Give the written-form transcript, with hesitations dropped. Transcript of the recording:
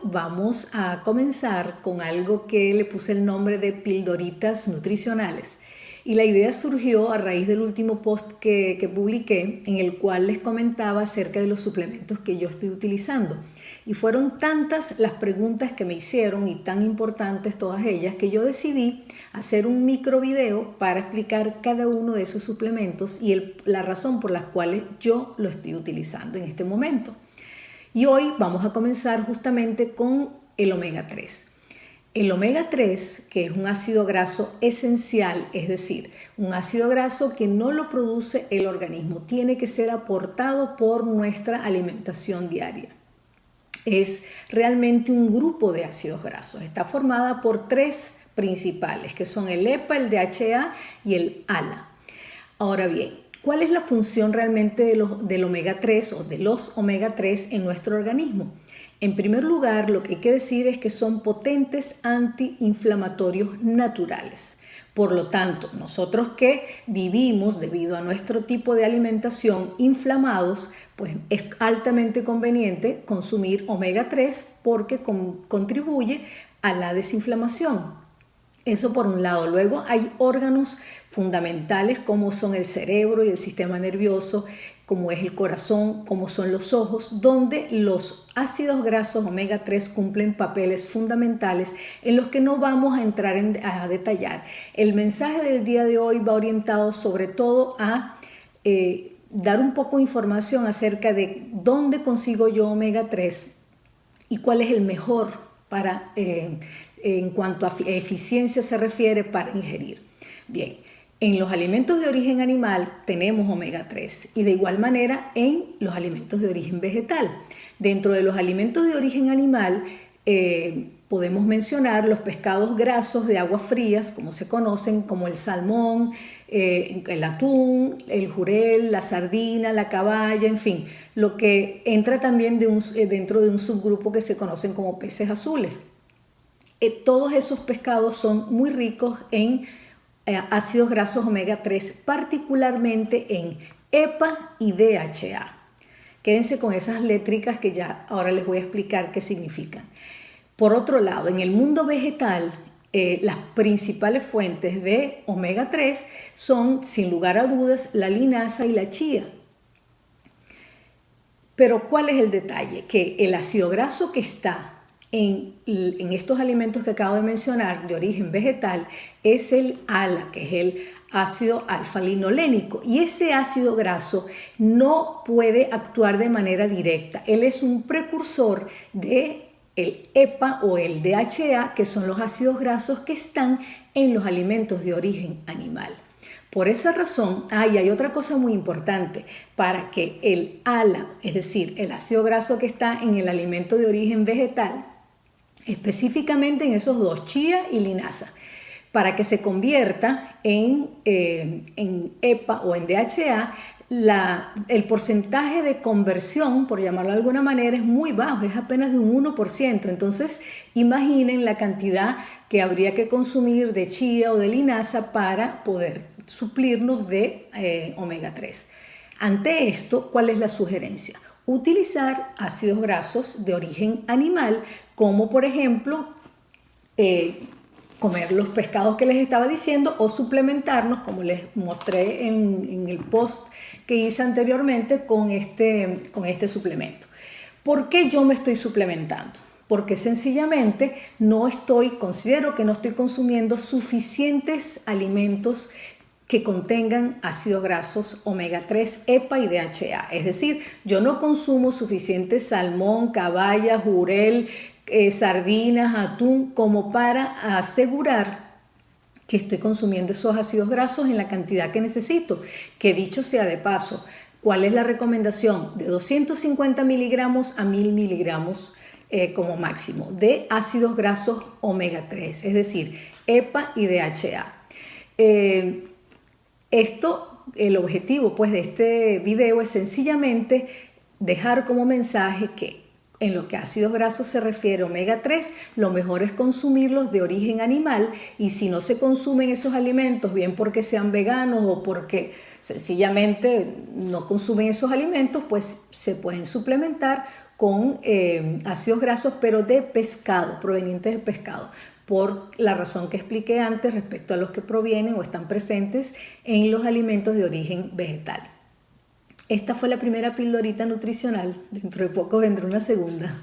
vamos a comenzar con algo que le puse el nombre de pildoritas nutricionales. Y la idea surgió a raíz del último post que publiqué, en el cual les comentaba acerca de los suplementos que yo estoy utilizando. Y fueron tantas las preguntas que me hicieron y tan importantes todas ellas que yo decidí hacer un micro video para explicar cada uno de esos suplementos y la razón por la cual yo lo estoy utilizando en este momento. Y hoy vamos a comenzar justamente con el omega 3. El omega 3, que es un ácido graso esencial, es decir, un ácido graso que no lo produce el organismo, tiene que ser aportado por nuestra alimentación diaria. Es realmente un grupo de ácidos grasos. Está formada por tres principales, que son el EPA, el DHA y el ALA. Ahora bien, ¿cuál es la función realmente del omega 3 o de los omega 3 en nuestro organismo? En primer lugar, lo que hay que decir es que son potentes antiinflamatorios naturales. Por lo tanto, nosotros que vivimos debido a nuestro tipo de alimentación inflamados, pues es altamente conveniente consumir omega 3 porque contribuye a la desinflamación. Eso por un lado. Luego hay órganos fundamentales como son el cerebro y el sistema nervioso, como es el corazón, como son los ojos, donde los ácidos grasos omega 3 cumplen papeles fundamentales en los que no vamos a entrar a detallar. El mensaje del día de hoy va orientado sobre todo a dar un poco de información acerca de dónde consigo yo omega 3 y cuál es el mejor para en cuanto a eficiencia se refiere para ingerir. Bien, en los alimentos de origen animal tenemos omega 3 y de igual manera en los alimentos de origen vegetal. Dentro de los alimentos de origen animal podemos mencionar los pescados grasos de aguas frías, como se conocen, como el salmón, el atún, el jurel, la sardina, la caballa, en fin, lo que entra también dentro de un subgrupo que se conocen como peces azules. Todos esos pescados son muy ricos en ácidos grasos omega 3, particularmente en EPA y DHA. Quédense con esas létricas que ya ahora les voy a explicar qué significan. Por otro lado, en el mundo vegetal, las principales fuentes de omega 3 son, sin lugar a dudas, la linaza y la chía. Pero ¿cuál es el detalle? Que el ácido graso que está en estos alimentos que acabo de mencionar de origen vegetal es el ALA, que es el ácido alfa-linolénico, y ese ácido graso no puede actuar de manera directa. Él es un precursor de el EPA o el DHA, que son los ácidos grasos que están en los alimentos de origen animal. Por esa razón, y hay otra cosa muy importante, para que el ALA, es decir, el ácido graso que está en el alimento de origen vegetal, específicamente en esos dos, chía y linaza, para que se convierta en EPA o en DHA, el porcentaje de conversión, por llamarlo de alguna manera, es muy bajo, es apenas de un 1%. Entonces, imaginen la cantidad que habría que consumir de chía o de linaza para poder suplirnos de omega 3. Ante esto, ¿cuál es la sugerencia? Utilizar ácidos grasos de origen animal, como por ejemplo comer los pescados que les estaba diciendo o suplementarnos, como les mostré en el post que hice anteriormente con este suplemento. ¿Por qué yo me estoy suplementando? Porque sencillamente considero que no estoy consumiendo suficientes alimentos que contengan ácidos grasos omega 3, EPA y DHA. Es decir, yo no consumo suficiente salmón, caballa, jurel, sardinas, atún, como para asegurar que estoy consumiendo esos ácidos grasos en la cantidad que necesito. Que dicho sea de paso, ¿cuál es la recomendación? De 250 miligramos a 1000 miligramos como máximo de ácidos grasos omega 3, es decir, EPA y DHA. El objetivo pues de este video es sencillamente dejar como mensaje que en lo que a ácidos grasos se refiere omega 3, lo mejor es consumirlos de origen animal, y si no se consumen esos alimentos, bien porque sean veganos o porque sencillamente no consumen esos alimentos, pues se pueden suplementar con ácidos grasos, pero de pescado, provenientes de pescado, por la razón que expliqué antes respecto a los que provienen o están presentes en los alimentos de origen vegetal. Esta fue la primera pildorita nutricional, dentro de poco vendrá una segunda.